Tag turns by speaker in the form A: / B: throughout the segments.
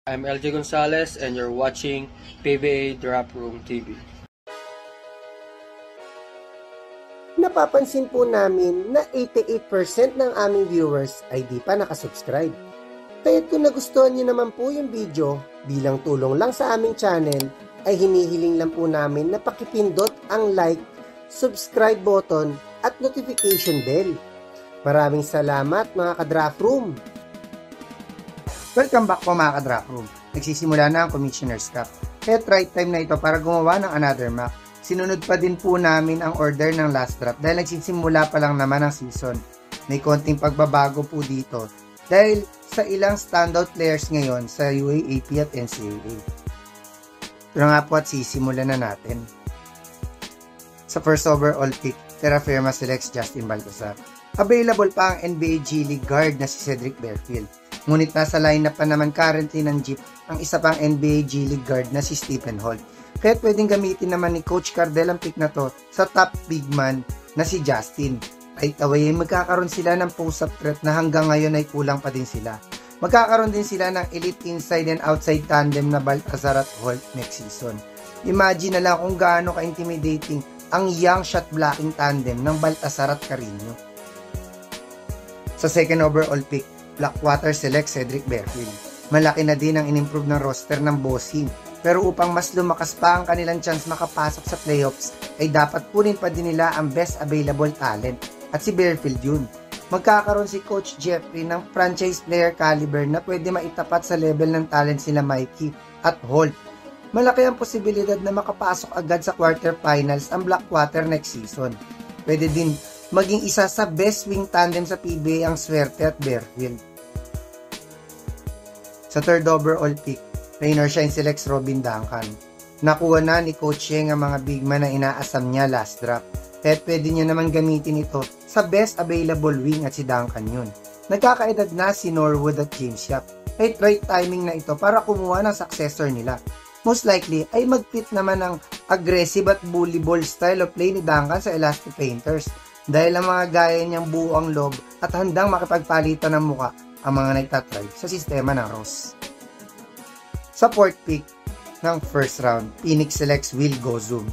A: I'm LJ Gonzalez and you're watching PBA Drop Room TV.
B: Napapansin po namin na 88% ng aming viewers ay di pa nakasubscribe. Kaya't kung nagustuhan niyo naman po yung video, bilang tulong lang sa aming channel, ay hinihiling lang po namin na pakipindot ang like, subscribe button at notification bell. Maraming salamat mga ka-Draft Room!
C: Welcome back po mga ka-Draft Room. Nagsisimula na ang Commissioner's Cup. Kaya right time na ito para gumawa ng another map. Sinunod pa din po namin ang order ng last drop dahil nagsisimula pa lang naman ang season. May konting pagbabago po dito dahil sa ilang standout players ngayon sa UAAP at NCAA. Pero nga po at sisimulan na natin. Sa first overall pick, Terra Firma selects Justin Baltazar. Available pa ang NBA G League guard na si Cedric Barefield. Ngunit nasa lineup pa naman currently ng Jeep ang isa pang NBA G League guard na si Stephen Holt. Kaya pwedeng gamitin naman ni Coach Cardell ang pick na to sa top big man na si Justin. Right away ay magkakaroon sila ng post-up threat na hanggang ngayon ay kulang pa din sila. Magkakaroon din sila ng elite inside and outside tandem na Baltazar at Holt next season. Imagine na lang kung gaano ka-intimidating ang young shot blocking tandem ng Baltazar at Carino. Sa second overall pick, Blackwater selects Cedric Barefield. Malaki na din ang inimprove ng roster ng Bossing. Pero upang mas lumakas pa ang kanilang chance makapasok sa playoffs, ay dapat punin pa din nila ang best available talent. At si Barefield yun. Magkakaroon si Coach Jeffrey ng franchise player caliber na pwede maitapat sa level ng talent sila Mikey at Holt. Malaki ang posibilidad na makapasok agad sa quarterfinals ang Blackwater next season. Pwede din maging isa sa best wing tandem sa PBA ang Swerte at Barefield. Sa third overall pick, Raynor Shine selects Robin Duncan. Nakuha na ni Coach Yeng ang mga big man na inaasam niya last draft. Kaya pwede niya naman gamitin ito sa best available wing at si Duncan yun. Nagkakaedad na si Norwood at James Yap. Kaya right timing na ito para kumuha ng successor nila. Most likely ay mag-fit naman ang aggressive at bully ball style of play ni Duncan sa Elastic Painters. Dahil ang mga gaya niyang buo ang loob at handang makipagpalitan ng muka ang mga nagtatry sa sistema ng Ross. Sa fourth pick ng first round, Phoenix selects Will Gozum.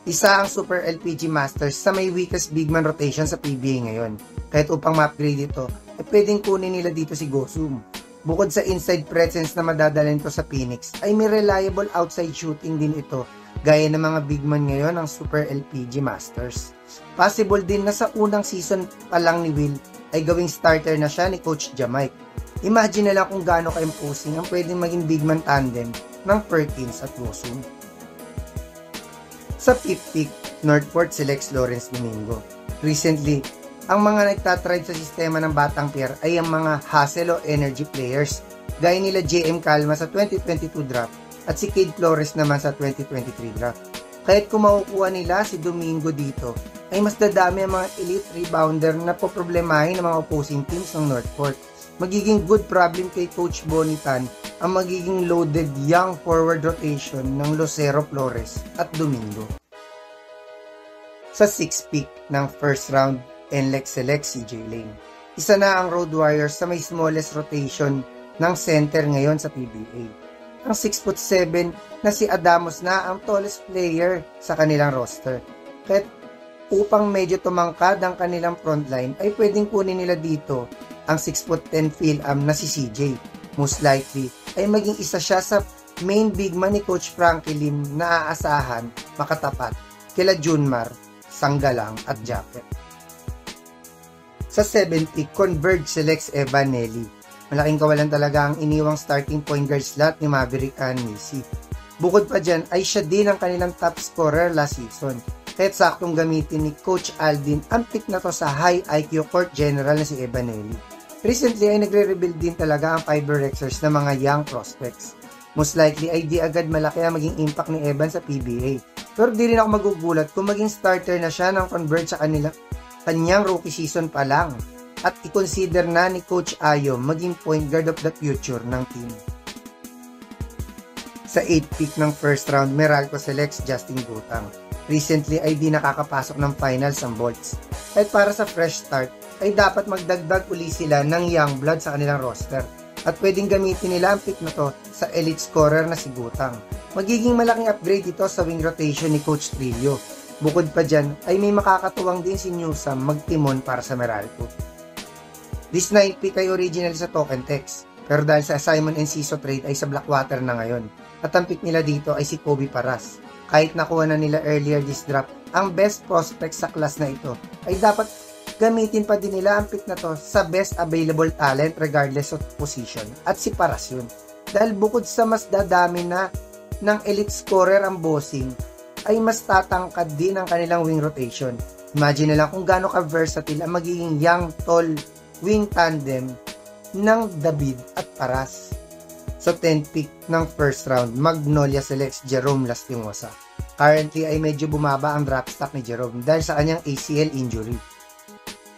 C: Isa ang Super LPG Masters sa may weakest big man rotation sa PBA ngayon. Kahit upang ma-upgrade ito, ay pwedeng kunin nila dito si Gozum. Bukod sa inside presence na madadalhin ko sa Phoenix, ay may reliable outside shooting din ito, gaya ng mga big man ngayon ng Super LPG Masters. Possible din na sa unang season pa lang ni Will, ay gawing starter na siya ni Coach Jamike. Imagine na lang kung gaano ka-imposing ang pwedeng maging big man tandem ng Perkins at Gozum. Sa fifth pick, Northport selects Lawrence Domingo. Recently, ang mga nagtatride sa sistema ng Batang Pier ay ang mga hustle o energy players, gaya nila JM Calma sa 2022 draft at si Cade Flores naman sa 2023 draft. Kaya't kung makukuha nila si Domingo dito, ay mas dadami ang mga elite rebounder na poproblemahin ng mga opposing teams ng Northport. Magiging good problem kay Coach Bonitan ang magiging loaded young forward rotation ng Lucero Flores at Domingo. Sa 6th pick ng first round, NLEX selects CJ Lane. Isa na ang Road Warriors sa may smallest rotation ng center ngayon sa PBA. Ang 6'7" na si Adamos na ang tallest player sa kanilang roster. Kaya upang medyo tumangkad ang kanilang frontline ay pwedeng kunin nila dito ang 6'10" Phil-Am na si CJ. Most likely ay maging isa siya sa main big man ni Coach Frankie Lim na aasahan makatapat kila Junmar, Sanggalang at Japet. Sa 7th pick, Converge selects Evan Nelly. Malaking kawalan talaga ang iniwang starting point guard slot ni Maverick Anisi. Bukod pa dyan ay siya din ang kanilang top scorer last season. Kaya't saktong gamitin ni Coach Aldin ang pick na to sa high IQ court general na si Evan Nelly. Recently ay nagre-rebuild din talaga ang Fiber Rexers na mga young prospects. Most likely ay di agad malaki ang maging impact ni Evan sa PBA. Pero di rin ako magugulat kung maging starter na siya ng Converge sa kanyang rookie season pa lang. At i-consider na ni Coach Ayo maging point guard of the future ng team. Sa 8th pick ng first round, Meralco selects Justin Gutang. Recently ay di nakakapasok ng finals ang Bolts. At para sa fresh start, ay dapat magdagdag uli sila ng young blood sa kanilang roster. at pwedeng gamitin nila ang pick na to sa elite scorer na si Gutang. Magiging malaking upgrade ito sa wing rotation ni Coach Trillo. Bukod pa dyan ay may makakatuwang din si Newsam magtimon para sa Meralco. This 9 pick ay original sa token text, pero dahil sa Simon Enciso trade ay sa Blackwater na ngayon. At ang pick nila dito ay si Kobe Paras. Kahit nakuha na nila earlier this draft, ang best prospect sa class na ito ay dapat gamitin pa din nila ang pick na to sa best available talent regardless of position. At si Paras yun. Dahil bukod sa mas dadami na ng elite scorer ang bossing, ay mas tatangkad din ang kanilang wing rotation. Imagine na lang kung gaano ka-versatile ang magiging young, tall wing tandem ng David at Paras. Sa 10th pick ng first round, Magnolia selects Jerome Lastimosa. Currently ay medyo bumaba ang draft stock ni Jerome dahil sa kanyang ACL injury.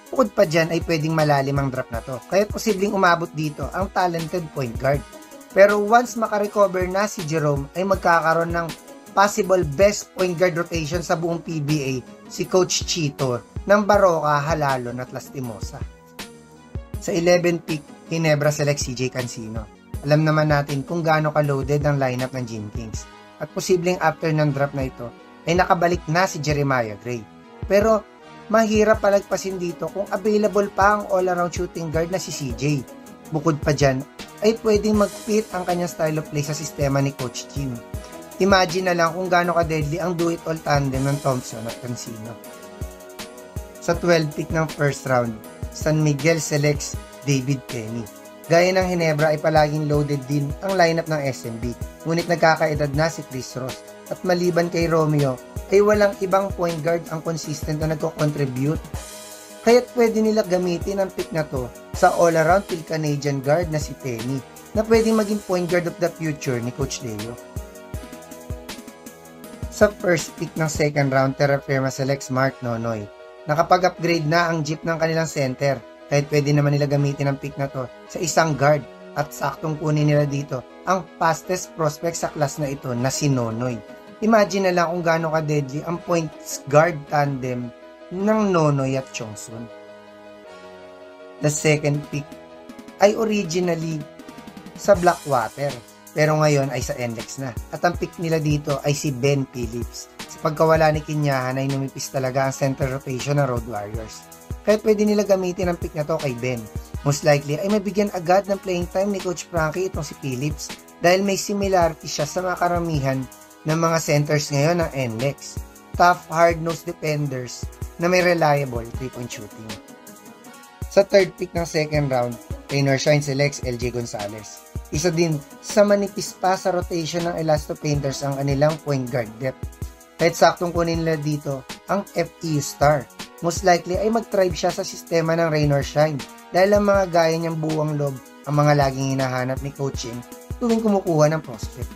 C: Bukod pa dyan ay pwedeng malalim ang draft na to, kaya posibleng umabot dito ang talented point guard. Pero once makarecover na si Jerome ay magkakaroon ng possible best point guard rotation sa buong PBA si Coach Chito ng Baroka, Halalon at Lastimosa. Sa 11th pick, Ginebra select CJ Cancino. Alam naman natin kung gaano ka-loaded ang lineup ng Gin Kings. At posibleng after ng draft na ito ay nakabalik na si Jeremiah Gray. Pero mahirap palagpasin dito kung available pa ang all-around shooting guard na si CJ. Bukod pa dyan ay pwedeng mag-fit ang kanyang style of play sa sistema ni Coach Jim. Imagine na lang kung gaano ka-deadly ang do-it-all tandem ng Thompson at Cancino. Sa 12th pick ng first round, San Miguel selects David Penny. Gaya ng Ginebra ay palaging loaded din ang lineup ng SMB, ngunit nagkakaedad na si Chris Ross at maliban kay Romeo ay walang ibang point guard ang consistent na nagko-contribute. Kaya't pwede nila gamitin ang pick na to sa all-around Phil-Canadian guard na si Penny na pwedeng maging point guard of the future ni Coach Leo. Sa first pick ng second round, Terra Firma selects Mark Nonoy. Nakapag-upgrade na ang jeep ng kanilang center, kahit pwede naman nila gamitin ang pick na to sa isang guard at saktong kunin nila dito ang fastest prospect sa class na ito na si Nonoy. Imagine na lang kung gaano ka-deadly ang points guard tandem ng Nonoy at Chongsun. The second pick ay originally sa Blackwater pero ngayon ay sa NLEX na at ang pick nila dito ay si Ben Phillips. Sa pagkawala ni Kinyahan ay numipis talaga ang center rotation ng Road Warriors. Kaya pwede nila gamitin ang pick na to kay Ben. Most likely ay mabigyan agad ng playing time ni Coach Frankie itong si Phillips dahil may similarity siya sa mga karamihan ng mga centers ngayon ng NLEX. Tough, hard-nosed defenders na may reliable 3-point shooting. Sa third pick ng second round, Raynor Shine selects LJ Gonzalez. Isa din sa manipis pa sa rotation ng Elasto Painters ang kanilang point guard depth. Kahit saktong kunin nila dito ang FEU star. Most likely ay mag-thrive siya sa sistema ng Raynor Shine dahil ang mga gaya niyang buwang lob ang mga laging hinahanap ni coaching tuwing kumukuha ng prospect.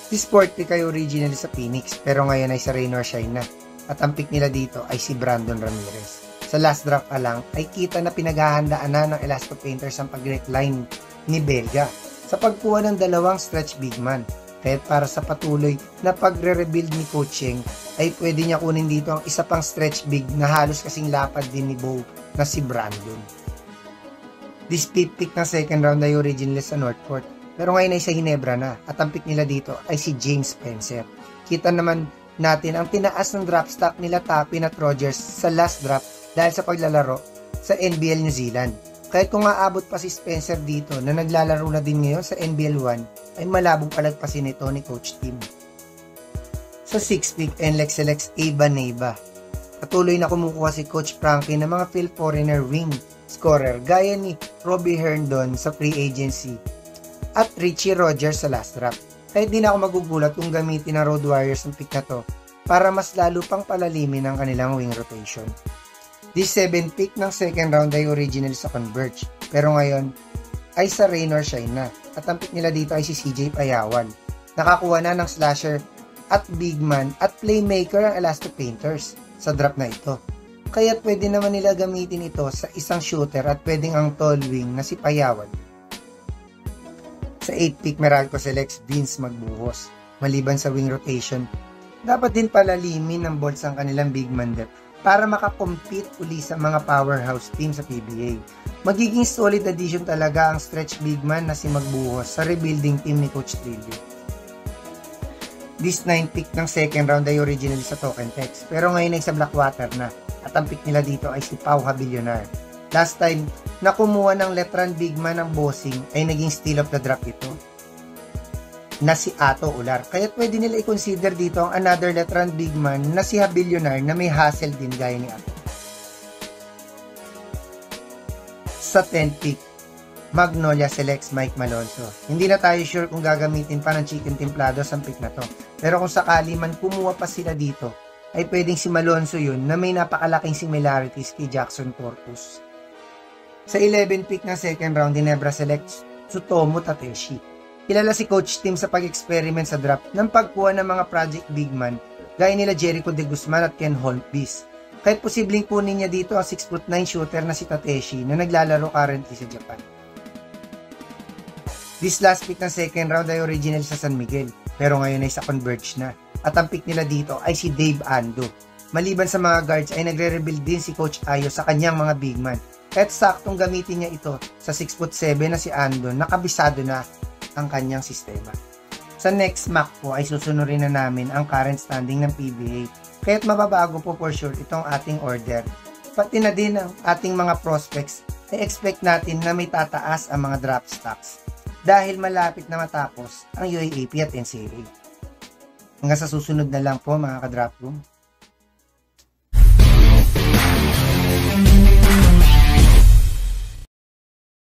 C: Si Sport pick ay originally sa Phoenix pero ngayon ay sa Raynor Shine na at ang pick nila dito ay si Brandon Ramirez. Sa last draft pa lang ay kita na pinaghahandaan na ng Elasto Painters ang pag-recline ni Belga sa pagkuha ng dalawang stretch big man. Kahit para sa patuloy na pagre-rebuild ni Coaching ay pwede niya kunin dito ang isa pang stretch big na halos kasing lapad din ni Bo na si Brandon. This pick ng second round ay originally sa Northport pero ngayon ay sa Ginebra na at ang pick nila dito ay si James Spencer. Kita naman natin ang tinaas ng draft stock nila Tapin at Rogers sa last draft dahil sa paglalaro sa NBL New Zealand. Kahit kung aabot pa si Spencer dito na naglalaro na din ngayon sa NBL 1 ay malabong palagpasin ito ni Coach Tim. Sa 6th pick, NLEX selects Ava Neiva. Patuloy na kumukuha si Coach Frankie ng mga field foreigner wing scorer gaya ni Robbie Herndon sa free agency at Richie Rogers sa last draft. Kahit di na ako magugulat kung gamitin ng Road Warriors ang pick na to para mas lalo pang palalimin ang kanilang wing rotation. This 7th pick ng second round ay originally sa Converge pero ngayon ay sa Raynor Shine na at ang pick nila dito ay si CJ Payawan. Nakakuha na ng slasher at big man at playmaker ang Elasto Painters sa draft na ito. Kaya pwede naman nila gamitin ito sa isang shooter at pwedeng ang tall wing na si Payawan. Sa 8th pick, Meralco selects Vince Magbuhos. Maliban sa wing rotation, dapat din palalimin ng Bolts ang kanilang big man depth para makakompete uli sa mga powerhouse team sa PBA. Magiging solid addition talaga ang stretch big man na si Magbuhos sa rebuilding team ni Coach Trillo. This 9 pick ng second round ay originally sa Token Text, pero ngayon ay sa Blackwater na, at ang pick nila dito ay si Pau Habilionar. Last time na kumuha ng letran big man ng bossing ay naging steal of the draft ito na si Ato Ular. Kaya pwede nila i-consider dito ang another letran big man na si Habilionar na may hustle din gaya ni Ato. Sa 10th pick, Magnolia selects Mike Malonzo. Hindi na tayo sure kung gagamitin pa ng Chicken Templados ang pick na to. Pero kung sakali man kumuha pa sila dito, ay pwedeng si Malonzo yun na may napakalaking similarities kay Jackson Portus. Sa 11th pick ng second round, Ginebra selects Tsutomu Tateshi. Kilala si Coach Tim sa pag-experiment sa draft ng pagkuha ng mga project big man gaya nila Jericho De Guzman at Ken Holmquist. Kahit posibleng kunin niya dito ang 6'9" shooter na si Tateshi na naglalaro currently sa Japan. This last pick ng second round ay original sa San Miguel, pero ngayon ay sa Converge na. At ang pick nila dito ay si Dave Ando. Maliban sa mga guards ay nagre-rebuild din si Coach Ayo sa kanyang mga big man. Kahit saktong gamitin niya ito sa 6'7" na si Ando, nakabisado na ang kanyang sistema. Sa next mock po ay susunurin na namin ang current standing ng PBA. Kaya't mababago po for sure itong ating order. Pati na din ang ating mga prospects ay expect natin na may tataas ang mga draft stocks dahil malapit na matapos ang UAAP at NCAA. Hanggang sa susunod na lang po mga ka-draft room.